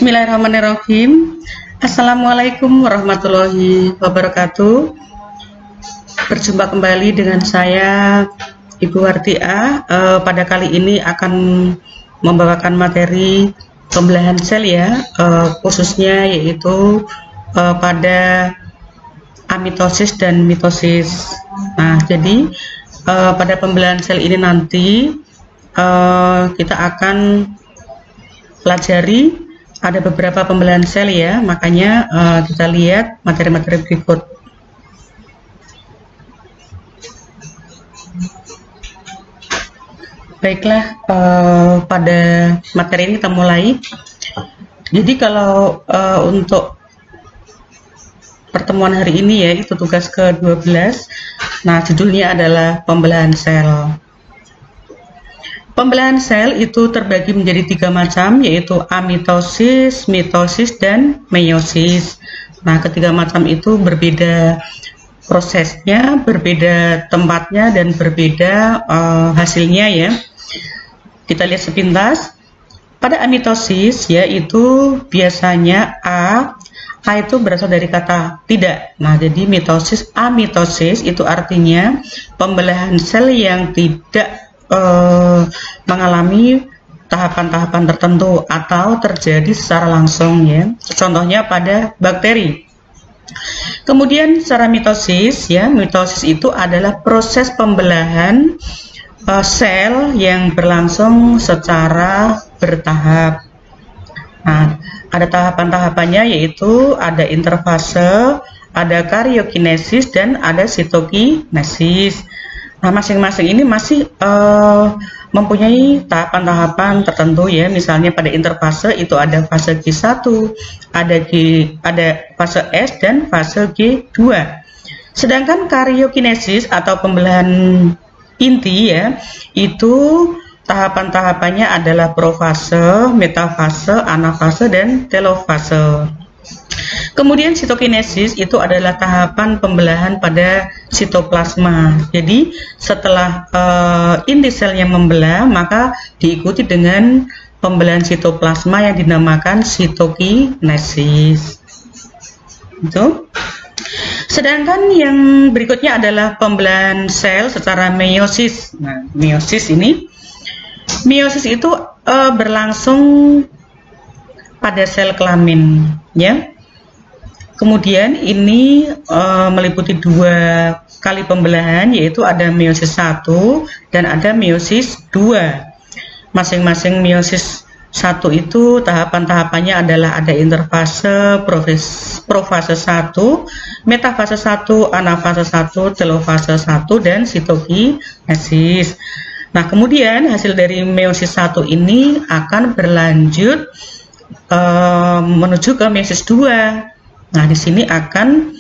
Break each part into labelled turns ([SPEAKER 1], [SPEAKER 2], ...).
[SPEAKER 1] Bismillahirrahmanirrahim. Assalamualaikum warahmatullahi wabarakatuh. Berjumpa kembali dengan saya Ibu Wardiah. Pada kali ini akan membawakan materi pembelahan sel ya, khususnya yaitu pada amitosis dan mitosis. Nah, jadi pada pembelahan sel ini nanti kita akan pelajari ada beberapa pembelahan sel ya, makanya kita lihat materi-materi berikut. Baiklah, pada materi ini kita mulai. Jadi kalau untuk pertemuan hari ini ya, itu tugas ke-12. Nah, judulnya adalah pembelahan sel. Pembelahan sel itu terbagi menjadi 3 macam, yaitu amitosis, mitosis, dan meiosis. Nah, ketiga macam itu berbeda prosesnya, berbeda tempatnya, dan berbeda hasilnya ya. Kita lihat sepintas. Pada amitosis yaitu biasanya A itu berasal dari kata tidak. Nah, jadi mitosis, amitosis itu artinya pembelahan sel yang tidak mengalami tahapan-tahapan tertentu atau terjadi secara langsung ya. Contohnya pada bakteri. Kemudian secara mitosis ya, mitosis itu adalah proses pembelahan sel yang berlangsung secara bertahap. Nah, ada tahapan-tahapannya yaitu ada interfase, ada karyokinesis, dan ada sitokinesis. Nah, masing-masing ini masih mempunyai tahapan-tahapan tertentu ya. Misalnya pada interfase itu ada fase G1, ada fase S, dan fase G2. Sedangkan karyokinesis atau pembelahan inti ya, itu tahapan-tahapannya adalah profase, metafase, anafase, dan telofase. Kemudian sitokinesis itu adalah tahapan pembelahan pada sitoplasma. Jadi setelah inti selnya membelah, maka diikuti dengan pembelahan sitoplasma yang dinamakan sitokinesis. Itu. Sedangkan yang berikutnya adalah pembelahan sel secara meiosis. Nah, meiosis itu berlangsung pada sel kelamin, ya. Kemudian ini meliputi 2 kali pembelahan, yaitu ada meiosis 1 dan ada meiosis 2. Masing-masing meiosis 1 itu tahapan-tahapannya adalah ada interfase, profase 1, metafase 1, anafase 1, telofase 1, dan sitokinesis. Nah, kemudian hasil dari meiosis 1 ini akan berlanjut menuju ke meiosis 2. Nah, di sini akan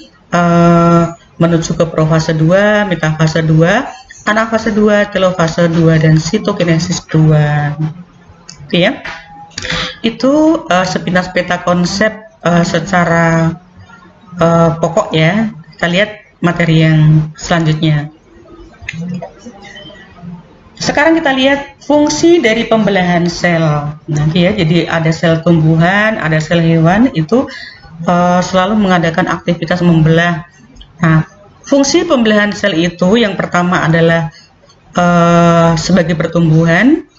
[SPEAKER 1] menuju ke profase 2, metafase 2, anafase 2, telofase 2, dan sitokinesis 2. Oke ya. Itu sepintas peta konsep secara pokok ya. Kita lihat materi yang selanjutnya. Sekarang kita lihat fungsi dari pembelahan sel. Nanti ya, jadi ada sel tumbuhan, ada sel hewan, itu selalu mengadakan aktivitas membelah. Nah, fungsi pembelahan sel itu yang pertama adalah sebagai pertumbuhan,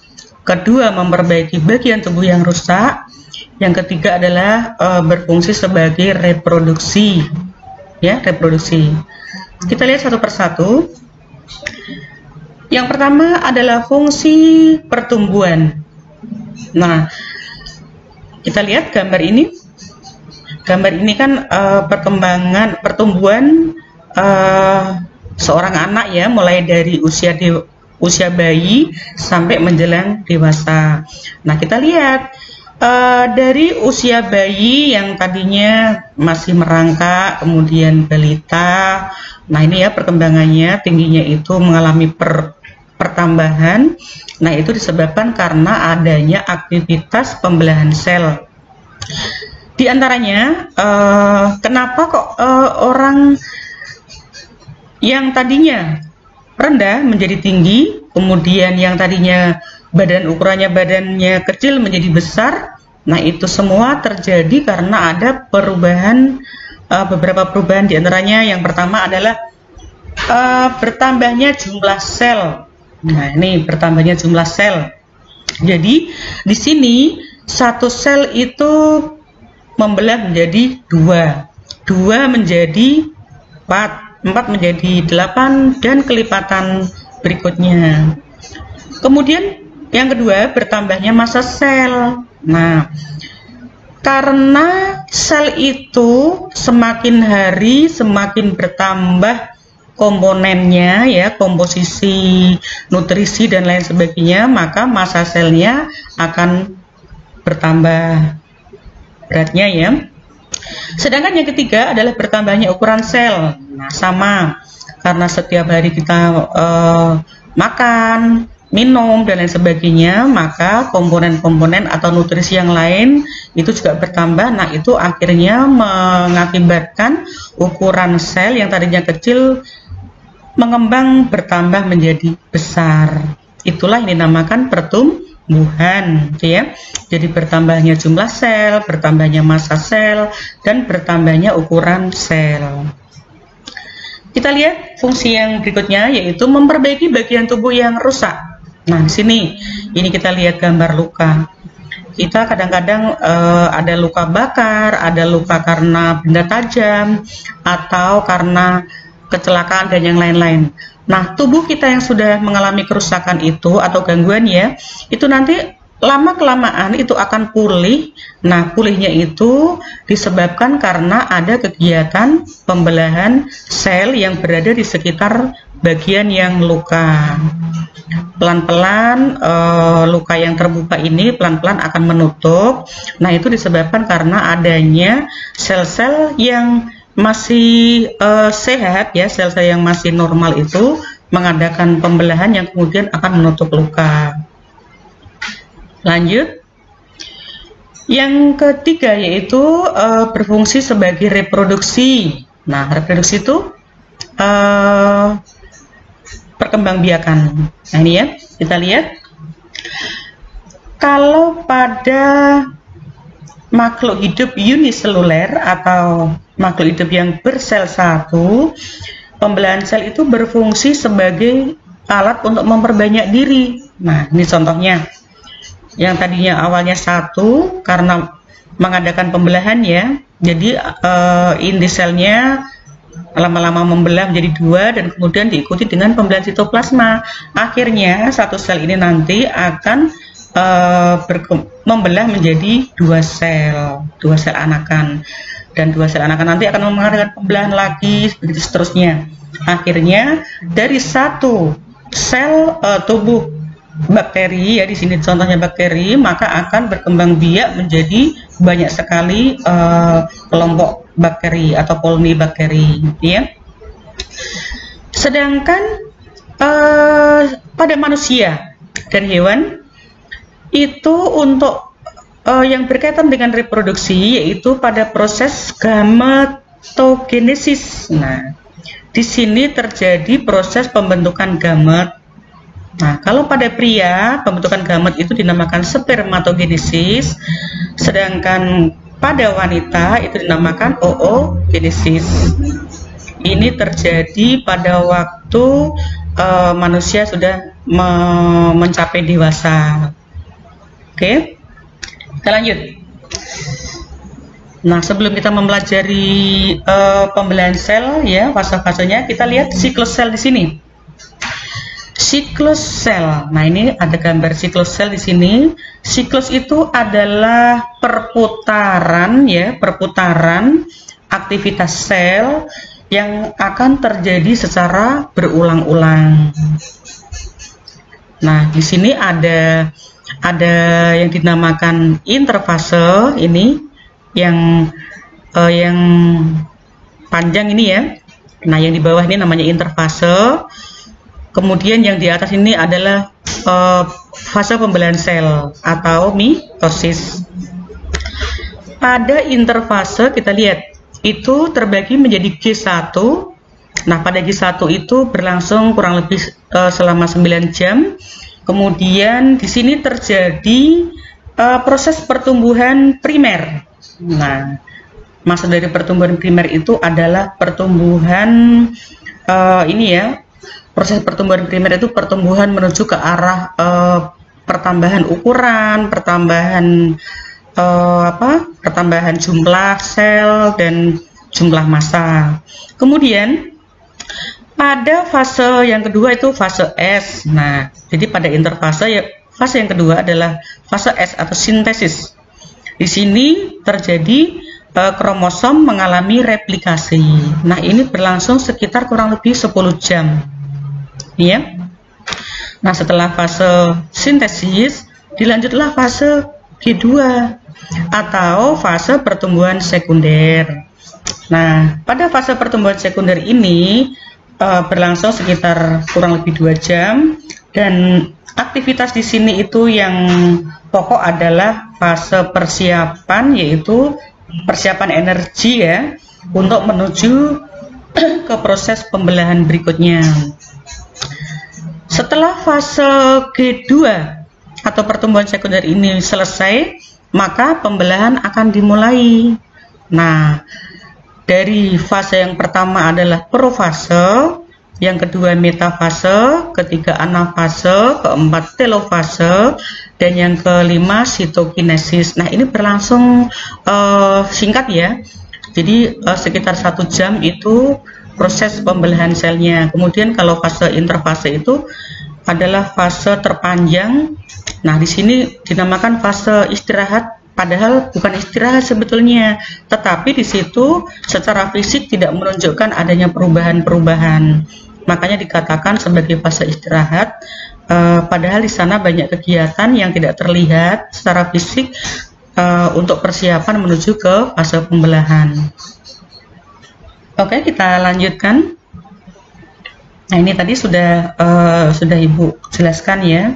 [SPEAKER 1] kedua memperbaiki bagian tubuh yang rusak, yang ketiga adalah berfungsi sebagai reproduksi. Ya, reproduksi. Kita lihat satu persatu. Yang pertama adalah fungsi pertumbuhan. Nah, kita lihat gambar ini. Gambar ini kan pertumbuhan seorang anak ya, mulai dari usia bayi sampai menjelang dewasa. Nah, kita lihat dari usia bayi yang tadinya masih merangkak, kemudian balita. Nah, ini ya perkembangannya, tingginya itu mengalami pertambahan. Nah, itu disebabkan karena adanya aktivitas pembelahan sel. Di antaranya, kenapa kok orang yang tadinya rendah menjadi tinggi, kemudian yang tadinya badannya kecil menjadi besar, Nah, itu semua terjadi karena ada perubahan, beberapa perubahan, diantaranya yang pertama adalah bertambahnya jumlah sel. Nah, ini bertambahnya jumlah sel. Jadi di sini satu sel itu membelah menjadi 2 menjadi 4 menjadi 8, dan kelipatan berikutnya. Kemudian yang kedua, bertambahnya massa sel. Nah, karena sel itu semakin hari semakin bertambah komponennya, ya, komposisi, nutrisi dan lain sebagainya, maka massa selnya akan bertambah beratnya, ya. Sedangkan yang ketiga adalah bertambahnya ukuran sel. Nah, sama, karena setiap hari kita makan, minum dan lain sebagainya, maka komponen-komponen atau nutrisi yang lain itu juga bertambah. Nah, itu akhirnya mengakibatkan ukuran sel yang tadinya kecil mengembang bertambah menjadi besar. Itulah yang dinamakan pertumbuhan, ya. Jadi bertambahnya jumlah sel, bertambahnya massa sel, dan bertambahnya ukuran sel. Kita lihat fungsi yang berikutnya, yaitu memperbaiki bagian tubuh yang rusak. Nah, di sini ini kita lihat gambar luka. Kita kadang-kadang ada luka bakar, ada luka karena benda tajam, atau karena kecelakaan dan yang lain-lain. Nah, tubuh kita yang sudah mengalami kerusakan itu atau gangguan, ya, itu nanti lama-kelamaan itu akan pulih. Nah, pulihnya itu disebabkan karena ada kegiatan pembelahan sel yang berada di sekitar bagian yang luka. Pelan-pelan luka yang terbuka ini pelan-pelan akan menutup. Nah, itu disebabkan karena adanya sel-sel yang masih sehat, ya, sel-sel yang masih normal itu mengadakan pembelahan yang kemudian akan menutup luka. Lanjut, yang ketiga yaitu berfungsi sebagai reproduksi. Nah, reproduksi itu perkembangbiakan. Nah, ini, ya, kita lihat kalau pada makhluk hidup uniseluler atau makhluk hidup yang bersel satu, pembelahan sel itu berfungsi sebagai alat untuk memperbanyak diri. Nah, ini contohnya. Yang tadinya awalnya 1 karena mengadakan pembelahan, ya, jadi inti selnya lama-lama membelah menjadi 2 dan kemudian diikuti dengan pembelahan sitoplasma. Akhirnya satu sel ini nanti akan membelah menjadi 2 sel anakan, dan 2 sel anakan nanti akan mengadakan pembelahan lagi, begitu seterusnya. Akhirnya dari satu sel tubuh bakteri, ya, di sini contohnya bakteri, maka akan berkembang biak menjadi banyak sekali kelompok bakteri atau koloni bakteri, ya. Sedangkan pada manusia dan hewan itu untuk yang berkaitan dengan reproduksi, yaitu pada proses gametogenesis. Nah, di sini terjadi proses pembentukan gamet. Nah, kalau pada pria, pembentukan gamet itu dinamakan spermatogenesis, sedangkan pada wanita itu dinamakan oogenesis. Ini terjadi pada waktu manusia sudah mencapai dewasa. Oke, kita lanjut. Nah, sebelum kita mempelajari pembelahan sel, ya, fase-fasenya, kita lihat siklus sel di sini. Siklus sel. Nah, ini ada gambar siklus sel di sini. Siklus itu adalah perputaran, ya, perputaran aktivitas sel yang akan terjadi secara berulang-ulang. Nah, di sini ada yang dinamakan interfase, ini yang panjang ini, ya. Nah, yang di bawah ini namanya interfase. Kemudian yang di atas ini adalah fase pembelahan sel atau mitosis. Pada interfase kita lihat itu terbagi menjadi G1. Nah, pada G1 itu berlangsung kurang lebih selama 9 jam. Kemudian di sini terjadi proses pertumbuhan primer. Nah, maksud dari pertumbuhan primer itu adalah pertumbuhan ini ya. Proses pertumbuhan primer itu pertumbuhan menuju ke arah pertambahan ukuran, pertambahan pertambahan jumlah sel dan jumlah massa. Kemudian pada fase yang kedua itu fase S. Nah, jadi pada interfase ya, fase yang kedua adalah fase S atau sintesis. Di sini terjadi kromosom mengalami replikasi. Nah, ini berlangsung sekitar kurang lebih 10 jam. Ya. Nah, setelah fase sintesis, dilanjutlah fase G2 atau fase pertumbuhan sekunder. Nah, pada fase pertumbuhan sekunder ini berlangsung sekitar kurang lebih 2 jam, dan aktivitas di sini itu yang pokok adalah fase persiapan, yaitu persiapan energi ya untuk menuju ke proses pembelahan berikutnya. Setelah fase G2 atau pertumbuhan sekunder ini selesai, maka pembelahan akan dimulai. Nah, dari fase yang pertama adalah profase, yang kedua metafase, ketiga anafase, keempat telofase, dan yang kelima sitokinesis. Nah, ini berlangsung singkat ya. Jadi sekitar 1 jam itu proses pembelahan selnya. Kemudian kalau fase interfase itu adalah fase terpanjang. Nah, di sini dinamakan fase istirahat, padahal bukan istirahat sebetulnya, tetapi di situ secara fisik tidak menunjukkan adanya perubahan-perubahan. Makanya dikatakan sebagai fase istirahat, padahal di sana banyak kegiatan yang tidak terlihat secara fisik untuk persiapan menuju ke fase pembelahan. Oke, kita lanjutkan. Nah, ini tadi sudah Ibu jelaskan ya.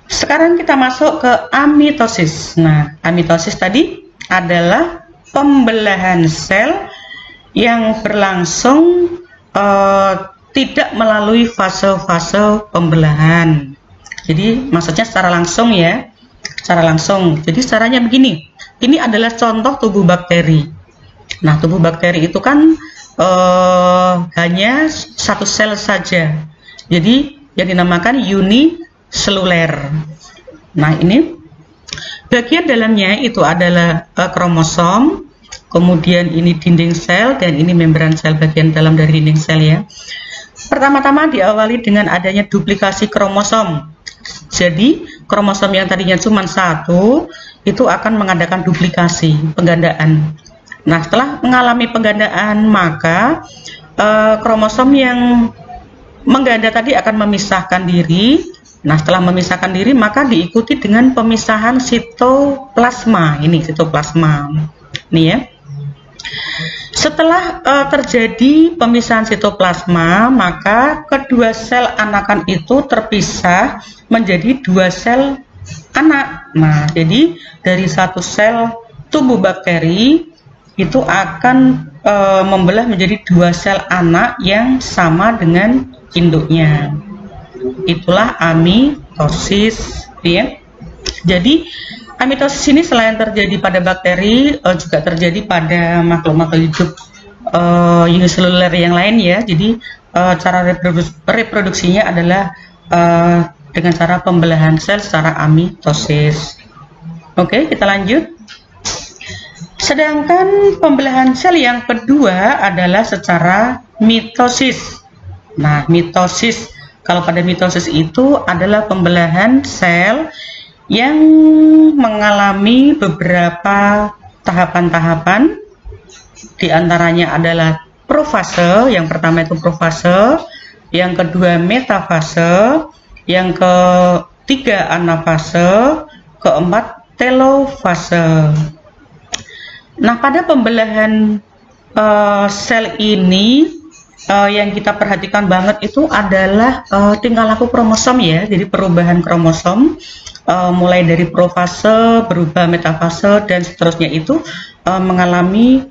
[SPEAKER 1] Sekarang kita masuk ke amitosis. Nah, amitosis tadi adalah pembelahan sel yang berlangsung tidak melalui fase-fase pembelahan. Jadi maksudnya secara langsung ya, secara langsung. Jadi caranya begini. Ini adalah contoh tubuh bakteri. Nah, tubuh bakteri itu kan hanya satu sel saja. Jadi yang dinamakan uniseluler. Nah, ini bagian dalamnya itu adalah kromosom, kemudian ini dinding sel, dan ini membran sel, bagian dalam dari dinding sel ya. Pertama-tama diawali dengan adanya duplikasi kromosom. Jadi kromosom yang tadinya cuma 1 itu akan mengadakan duplikasi, penggandaan. Nah, setelah mengalami penggandaan, maka kromosom yang mengganda tadi akan memisahkan diri. Nah, setelah memisahkan diri, maka diikuti dengan pemisahan sitoplasma. Ini sitoplasma. Nih ya. Setelah terjadi pemisahan sitoplasma, maka kedua sel anakan itu terpisah menjadi 2 sel anak. Nah, jadi dari 1 sel tubuh bakteri itu akan membelah menjadi 2 sel anak yang sama dengan induknya. Itulah amitosis ya. Jadi amitosis ini selain terjadi pada bakteri, juga terjadi pada makhluk-makhluk hidup uniseluler yang lain ya. Jadi cara reproduksinya adalah dengan cara pembelahan sel secara amitosis. Oke, kita lanjut. Sedangkan pembelahan sel yang kedua adalah secara mitosis. Nah, mitosis, kalau pada mitosis itu adalah pembelahan sel yang mengalami beberapa tahapan-tahapan. Di antaranya adalah profase, yang pertama itu profase, yang kedua metafase, yang ketiga anafase, keempat telofase. Nah, pada pembelahan sel ini yang kita perhatikan banget itu adalah tingkah laku kromosom ya. Jadi perubahan kromosom mulai dari profase, berubah metafase, dan seterusnya itu mengalami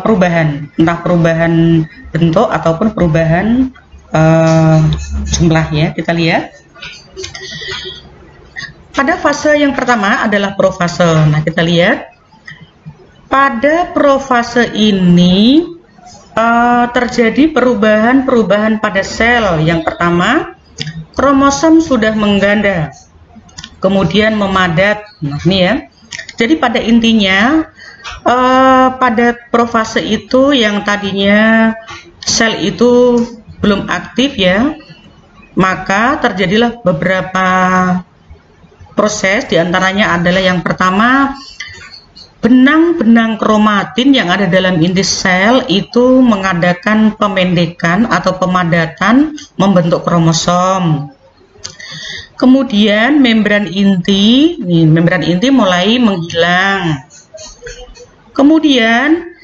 [SPEAKER 1] perubahan, entah perubahan bentuk ataupun perubahan jumlah ya. Kita lihat. pada fase yang pertama adalah profase. Nah, kita lihat pada profase ini terjadi perubahan-perubahan pada sel. Yang pertama, kromosom sudah mengganda, kemudian memadat. Nah, ini ya. Jadi pada intinya pada profase itu yang tadinya sel itu belum aktif ya, maka terjadilah beberapa proses. Diantaranya adalah yang pertama, benang-benang kromatin yang ada dalam inti sel itu mengadakan pemendekan atau pemadatan membentuk kromosom. Kemudian membran inti mulai menghilang. Kemudian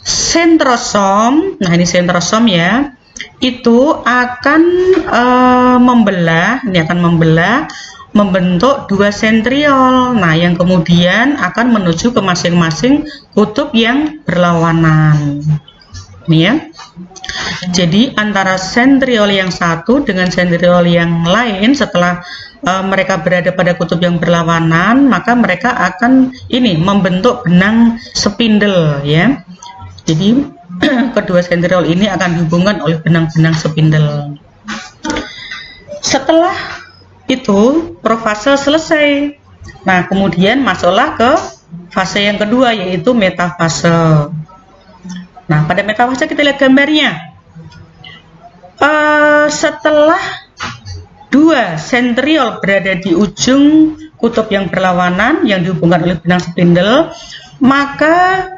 [SPEAKER 1] sentrosom, nah ini sentrosom ya, itu akan membelah, membentuk dua sentriol. Nah, yang kemudian akan menuju ke masing-masing kutub yang berlawanan. Ini ya. Jadi antara sentriol yang satu dengan sentriol yang lain, setelah mereka berada pada kutub yang berlawanan, maka mereka akan membentuk benang spindle ya. Jadi kedua sentriol ini akan dihubungkan oleh benang-benang spindle. Setelah itu profase selesai. Nah, kemudian masuklah ke fase yang kedua, yaitu metafase. Nah, pada metafase kita lihat gambarnya. Setelah dua sentriol berada di ujung kutub yang berlawanan yang dihubungkan oleh benang spindle, maka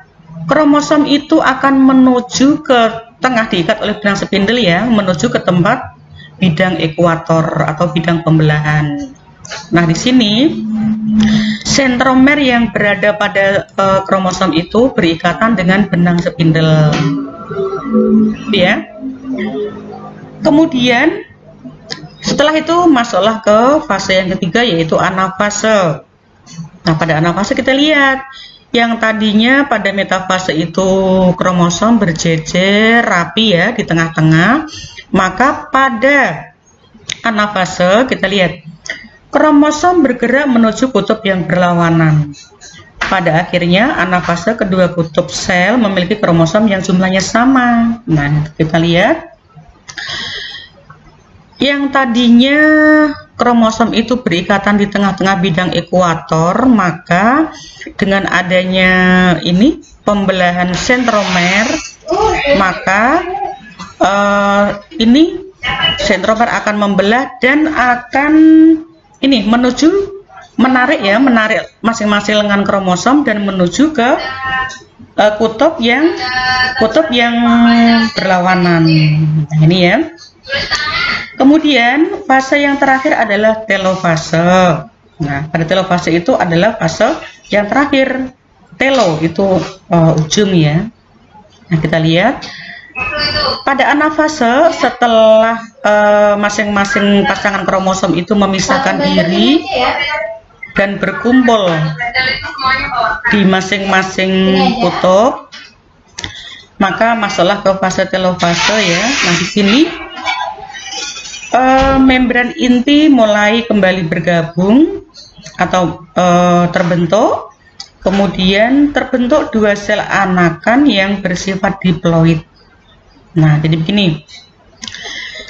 [SPEAKER 1] kromosom itu akan menuju ke tengah, diikat oleh benang spindle ya, menuju ke tempat bidang ekuator atau bidang pembelahan. Nah, di sini sentromer yang berada pada kromosom itu berikatan dengan benang spindle ya. Kemudian setelah itu masuklah ke fase yang ketiga, yaitu anafase. Nah, pada anafase kita lihat yang tadinya pada metafase itu kromosom berjejer rapi ya di tengah-tengah, maka pada anafase kita lihat kromosom bergerak menuju kutub yang berlawanan. Pada akhirnya anafase kedua kutub sel memiliki kromosom yang jumlahnya sama. Nah, kita lihat yang tadinya kromosom itu berikatan di tengah-tengah bidang ekuator, maka dengan adanya pembelahan sentromer, maka sentromer akan membelah dan akan menarik masing-masing lengan kromosom dan menuju ke kutub yang berlawanan. Nah, ini ya. Kemudian fase yang terakhir adalah telofase. Nah, pada telofase itu adalah fase yang terakhir. Telo itu ujung ya. Nah, kita lihat pada anafase setelah masing-masing pasangan kromosom itu memisahkan diri dan berkumpul di masing-masing kutub, maka masuklah ke fase telofase ya. Nah, di sini membran inti mulai kembali bergabung atau terbentuk, kemudian terbentuk dua sel anakan yang bersifat diploid. Nah, jadi begini,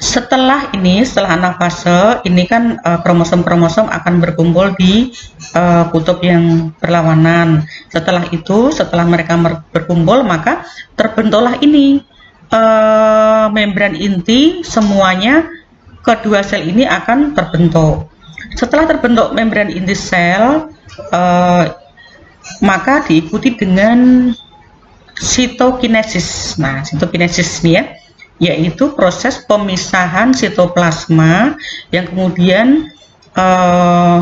[SPEAKER 1] setelah anafase ini kan kromosom-kromosom akan berkumpul di kutub yang berlawanan. Setelah itu, setelah mereka berkumpul, maka terbentuklah membran inti, semuanya kedua sel ini akan terbentuk. Setelah terbentuk membran inti sel, maka diikuti dengan sitokinesis. Nah, sitokinesis ini ya, yaitu proses pemisahan sitoplasma yang kemudian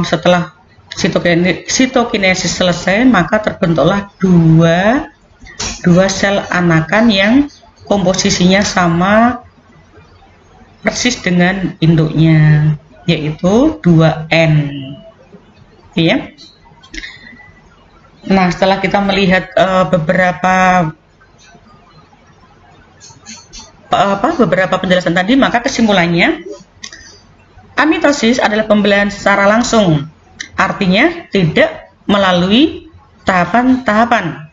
[SPEAKER 1] setelah sitokinesis selesai, maka terbentuklah dua sel anakan yang komposisinya sama persis dengan induknya, yaitu 2N ya. Nah, setelah kita melihat beberapa penjelasan tadi, maka kesimpulannya amitosis adalah pembelahan secara langsung artinya tidak melalui tahapan-tahapan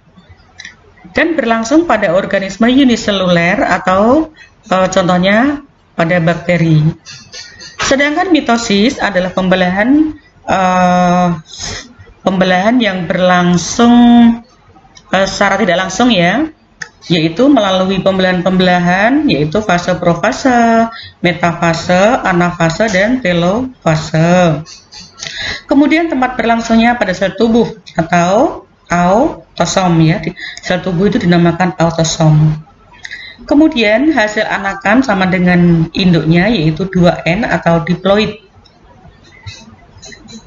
[SPEAKER 1] dan berlangsung pada organisme uniseluler atau contohnya pada bakteri. Sedangkan mitosis adalah pembelahan yang berlangsung secara tidak langsung ya, yaitu melalui pembelahan-pembelahan, yaitu fase profase, metafase, anafase, dan telofase. Kemudian tempat berlangsungnya pada sel tubuh atau autosom ya, sel tubuh itu dinamakan autosom. Kemudian hasil anakan sama dengan induknya, yaitu 2N atau diploid.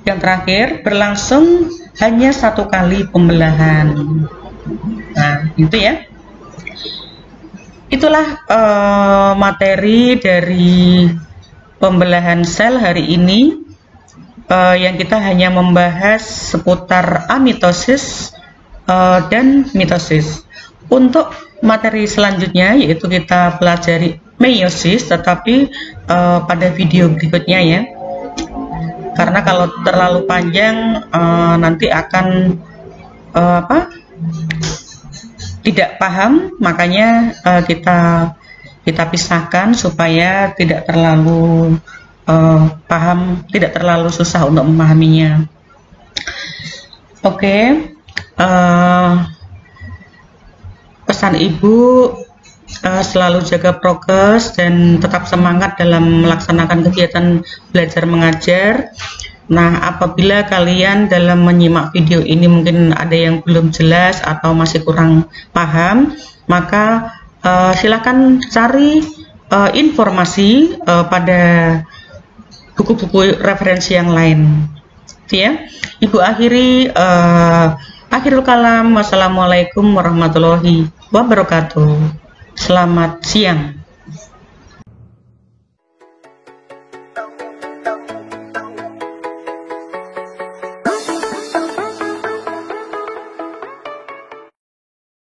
[SPEAKER 1] Yang terakhir berlangsung hanya 1 kali pembelahan. Nah, itu ya. Itulah materi dari pembelahan sel hari ini, yang kita hanya membahas seputar amitosis dan mitosis. Untuk materi selanjutnya yaitu kita pelajari meiosis, tetapi pada video berikutnya ya, karena kalau terlalu panjang nanti akan tidak paham, makanya kita pisahkan supaya tidak terlalu paham, tidak terlalu susah untuk memahaminya. Oke, pesan Ibu selalu jaga prokes dan tetap semangat dalam melaksanakan kegiatan belajar mengajar. Nah, apabila kalian dalam menyimak video ini mungkin ada yang belum jelas atau masih kurang paham, maka silakan cari informasi pada buku-buku referensi yang lain. Ya, Ibu akhiri akhirul kalam. Wassalamualaikum warahmatullahi wabarakatuh. Selamat siang.